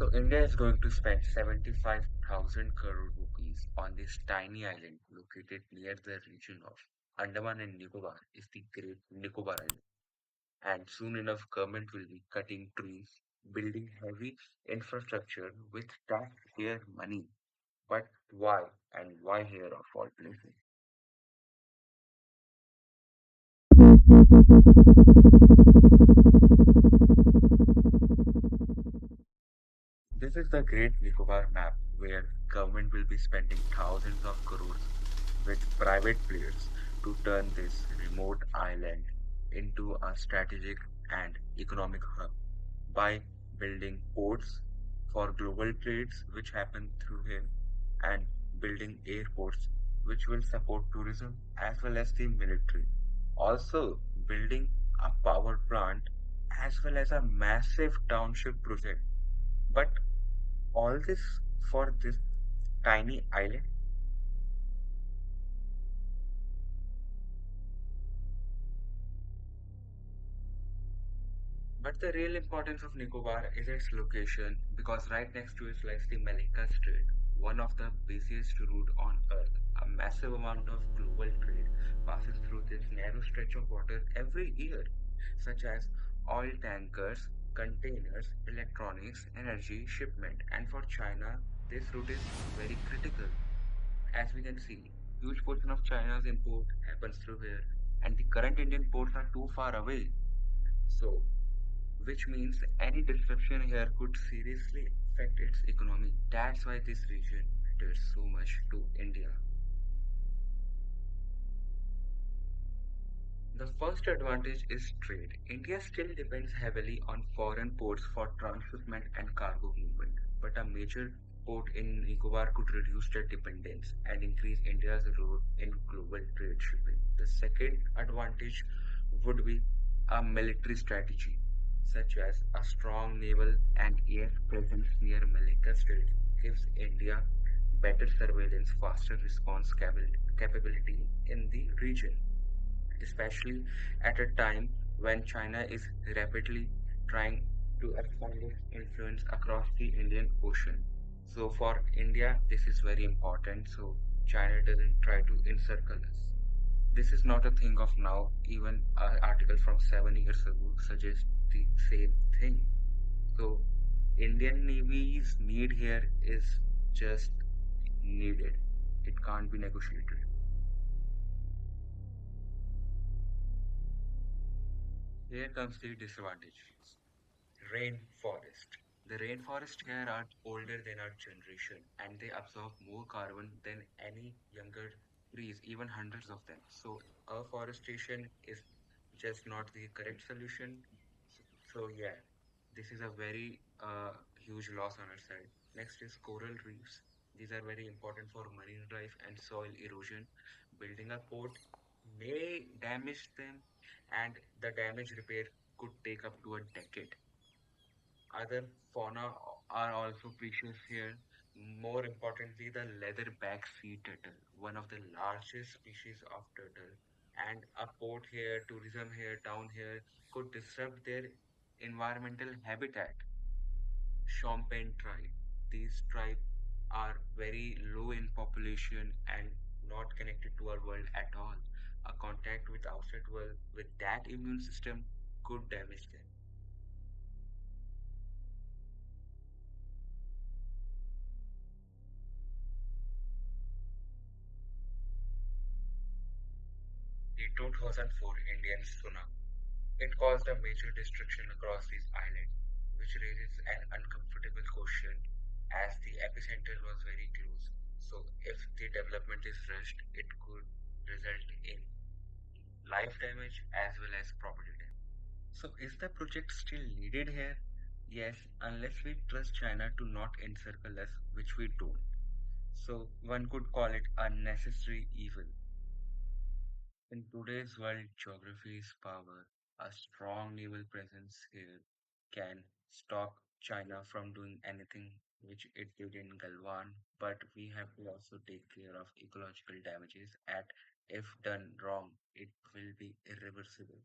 So India is going to spend 75,000 crore rupees on this tiny island located near the region of Andaman and Nicobar is the Great Nicobar Island. And soon enough government will be cutting trees, building heavy infrastructure with taxpayer money. But why and why here of all places? This is the Great Nicobar map where government will be spending thousands of crores with private players to turn this remote island into a strategic and economic hub by building ports for global trades which happen through here and building airports which will support tourism as well as the military. Also building a power plant as well as a massive township project. But all this for this tiny island. But the real importance of Nicobar is its location because right next to it lies the Malacca Strait, one of the busiest route on Earth. A massive amount of global trade passes through this narrow stretch of water every year, such as oil tankers, containers, electronics, energy, shipment. And for China, this route is very critical. As we can see, huge portion of China's import happens through here, and the current Indian ports are too far away. So, which means any disruption here could seriously affect its economy. That's why this region matters so much to India. The first advantage is trade. India still depends heavily on foreign ports for transshipment and cargo movement, but a major port in Nicobar could reduce their dependence and increase India's role in global trade shipping. The second advantage would be a military strategy, such as a strong naval and air presence near Malacca Strait gives India better surveillance, faster response capability in the region, especially at a time when China is rapidly trying to expand its influence across the Indian Ocean. So, for India, this is very important so China doesn't try to encircle us. This is not a thing of now, even an article from 7 years ago suggests the same thing. So, Indian Navy's need here is just needed, it can't be negotiated. Here comes the disadvantages. Rainforest. The rainforest here are older than our generation and they absorb more carbon than any younger trees, even hundreds of them. So, afforestation is just not the correct solution. So, yeah, this is a very huge loss on our side. Next is coral reefs. These are very important for marine life and soil erosion. Building a port may damage them, and the damage repair could take up to a decade. Other fauna are also precious here. More importantly, the leatherback sea turtle, one of the largest species of turtle. And a port here, tourism here, town here could disrupt their environmental habitat. Shompen tribe. These tribes are very low in population and not connected to our world at all. A contact with outside world with that immune system could damage them. The 2004 Indian tsunami. It caused a major destruction across this island, which raises an uncomfortable question as the epicenter was very close. So, if the development is rushed, it could result in life damage as well as property damage. So, is the project still needed here? Yes, unless we trust China to not encircle us, which we don't. So, one could call it a necessary evil. In today's world, geography is power. A strong naval presence here can stop China from doing anything which it did in Galwan, but we have to also take care of ecological damages at if done wrong, it will be irreversible.